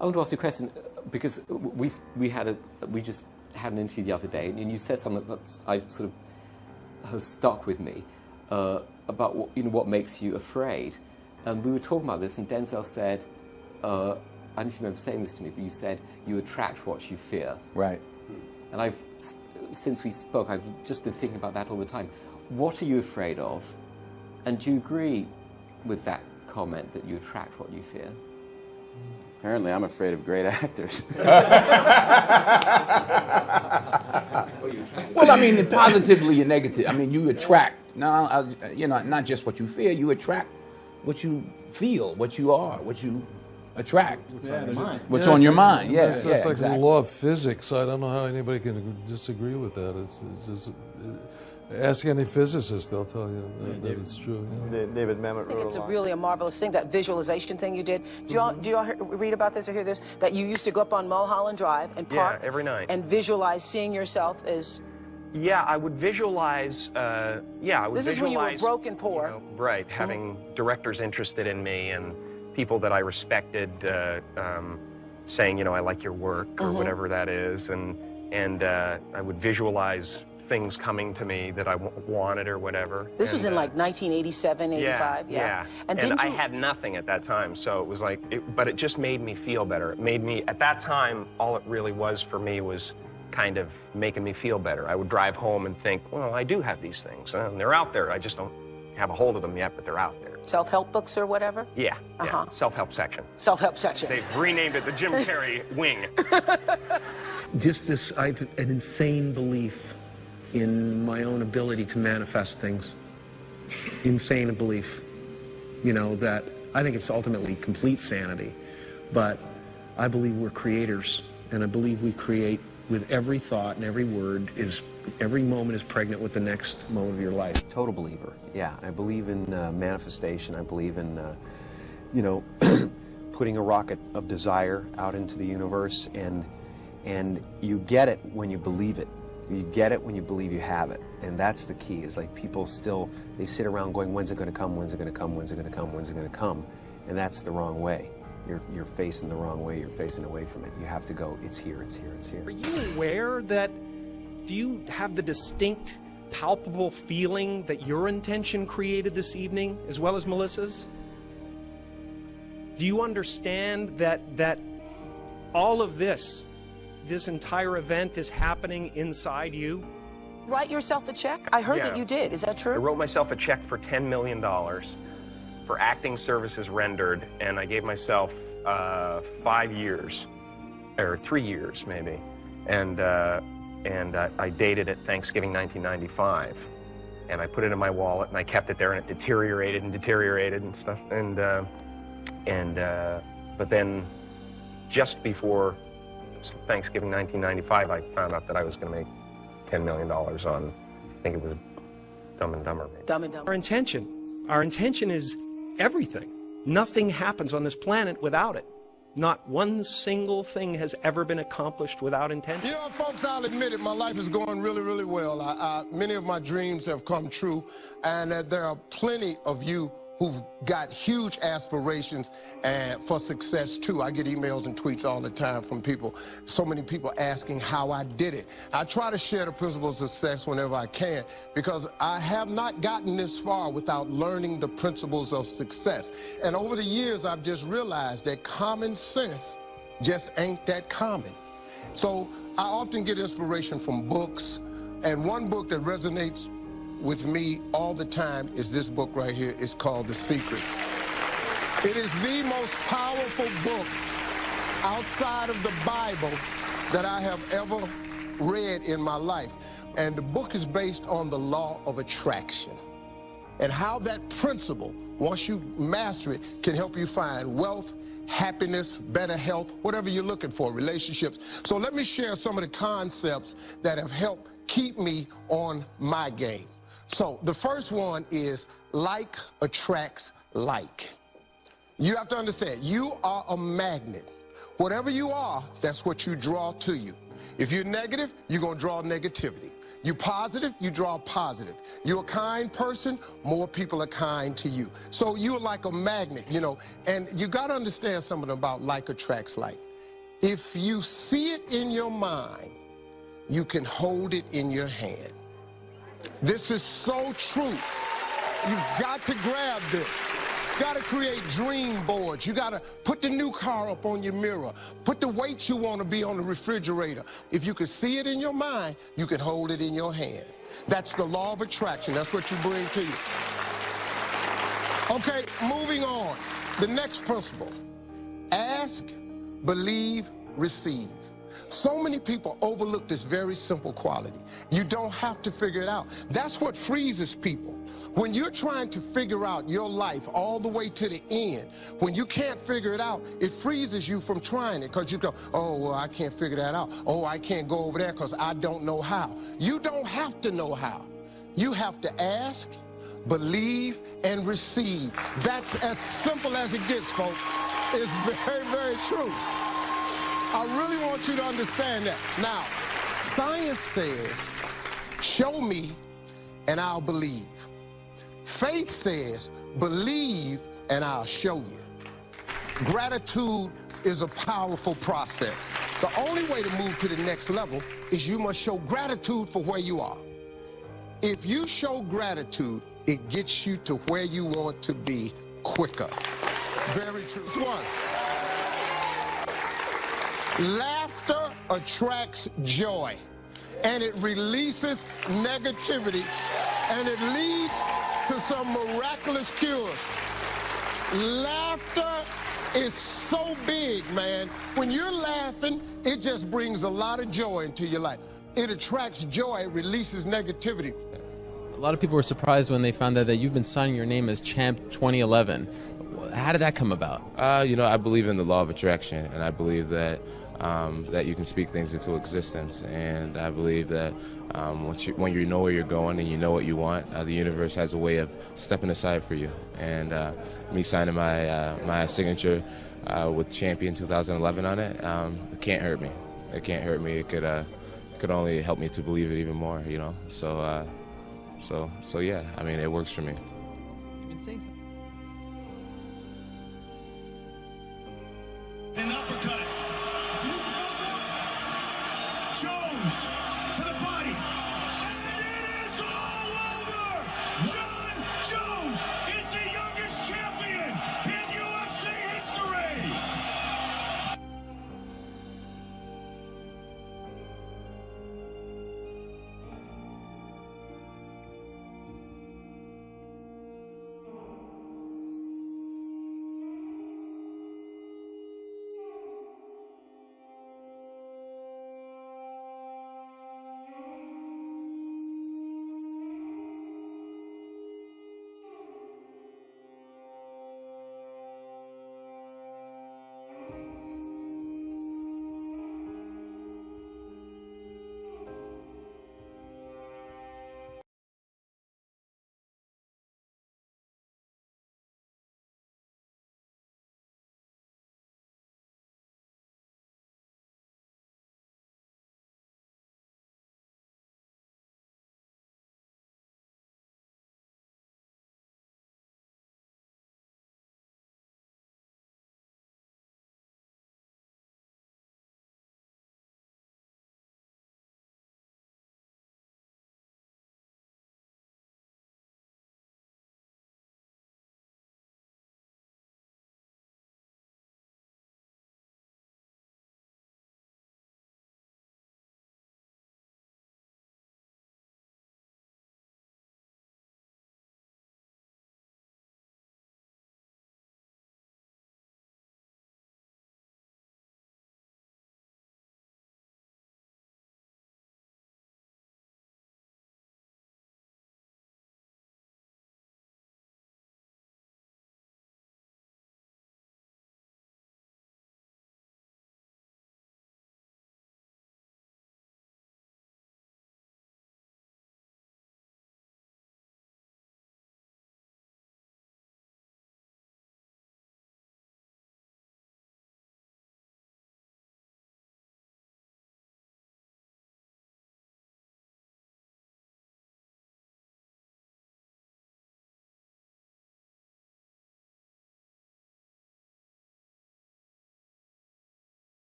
I want to ask you a question, because we just had an interview the other day, and you said something that I sort of has stuck with me about what makes you afraid. And we were talking about this, and Denzel said, I don't know if you remember saying this to me, but you said you attract what you fear. Right. And since we spoke, I've just been thinking about that all the time. What are you afraid of? And do you agree with that comment that you attract what you fear? Apparently, I'm afraid of great actors. Well, I mean, positively and negative. I mean, you attract. Now, not just what you fear. You attract what you feel, what you are, what you attract. What's on your mind? Yes, it's like the law of physics. I don't know how anybody can disagree with that. It's just ask any physicist; they'll tell you that it's true. David Mamet wrote it's really a marvelous thing, that visualization thing you did. Do y'all read about this or hear this? That you used to go up on Mulholland Drive and park every night and visualize seeing yourself as. Yeah, I would visualize. This is when you were broke and poor. Right, having directors interested in me and people that I respected saying, I like your work or whatever that is, and I would visualize things coming to me that I wanted or whatever. This was in like 1987, 85. Yeah. And I had nothing at that time, so it was like, but it just made me feel better. It made me, at that time, all it really was for me was kind of making me feel better. I would drive home and think, well, I do have these things, and they're out there. I just don't have a hold of them yet, but they're out there. Self-help books or whatever? Yeah, self-help section. Self-help section. They've renamed it the Jim Carrey wing. Just this, I have an insane belief in my own ability to manifest things. Insane belief. That I think it's ultimately complete sanity. But I believe we're creators, and I believe we create with every thought and every word. Every moment is pregnant with the next moment of your life. Total believer. Yeah, I believe in manifestation. I believe in, putting a rocket of desire out into the universe, and you get it when you believe it. You get it when you believe you have it, and that's the key. Is like people they sit around going, when's it going to come? When's it going to come? When's it going to come? When's it going to come? And that's the wrong way. You're facing the wrong way. You're facing away from it. You have to go, it's here, it's here, it's here. Are you aware that, do you have the distinct, palpable feeling that your intention created this evening, as well as Melissa's? Do you understand that all of this entire event is happening inside you? Write yourself a check? I heard that you did. Is that true? I wrote myself a check for $10 million for acting services rendered, and I gave myself 5 years, or 3 years maybe, and I dated it Thanksgiving 1995, and I put it in my wallet, and I kept it there, and it deteriorated and stuff, but then just before Thanksgiving 1995, I found out that I was going to make $10 million on, I think it was Dumb and Dumber. Maybe. Dumb and Dumber. Our intention is everything. Nothing happens on this planet without it. Not one single thing has ever been accomplished without intention. Folks, I'll admit it, my life is going really, really well. Many of my dreams have come true, and there are plenty of you who've got huge aspirations for success too. I get emails and tweets all the time from people, so many people asking how I did it. I try to share the principles of success whenever I can, because I have not gotten this far without learning the principles of success. And over the years, I've just realized that common sense just ain't that common. So I often get inspiration from books, and one book that resonates with me all the time is this book right here. It's called The Secret. It is the most powerful book outside of the Bible that I have ever read in my life. And the book is based on the law of attraction and how that principle, once you master it, can help you find wealth, happiness, better health, whatever you're looking for, relationships. So let me share some of the concepts that have helped keep me on my game. So the first one is like attracts like. You have to understand, you are a magnet. Whatever you are, that's what you draw to you. If you're negative, you're going to draw negativity. You're positive, you draw positive. You're a kind person, more people are kind to you. So you're like a magnet, and you got to understand something about like attracts like. If you see it in your mind, you can hold it in your hand. This is so true. You've got to grab this. You got to create dream boards. You got to put the new car up on your mirror. Put the weight you want to be on the refrigerator. If you can see it in your mind, you can hold it in your hand. That's the law of attraction. That's what you bring to you. Okay, moving on. The next principle. Ask, believe, receive. So many people overlook this very simple quality. You don't have to figure it out. That's what freezes people. When you're trying to figure out your life all the way to the end, when you can't figure it out, it freezes you from trying it because you go, oh, well, I can't figure that out. Oh, I can't go over there because I don't know how. You don't have to know how. You have to ask, believe, and receive. That's as simple as it gets, folks. It's very, very true. I really want you to understand that. Now, science says, show me and I'll believe. Faith says, believe and I'll show you. Gratitude is a powerful process. The only way to move to the next level is you must show gratitude for where you are. If you show gratitude, it gets you to where you want to be quicker. Very true. This one. Laughter attracts joy, and it releases negativity, and it leads to some miraculous cures. Laughter is so big, man. When you're laughing, it just brings a lot of joy into your life. It attracts joy, it releases negativity. A lot of people were surprised when they found out that you've been signing your name as Champ 2011. How did that come about? You know, I believe in the law of attraction, and I believe that that you can speak things into existence. And I believe that when you know where you're going and you know what you want, the universe has a way of stepping aside for you. And me signing my signature with Champion 2011 on it, it can't hurt me. It can't hurt me. It could only help me to believe it even more, you know. So yeah, I mean, it works for me. You've been saying something.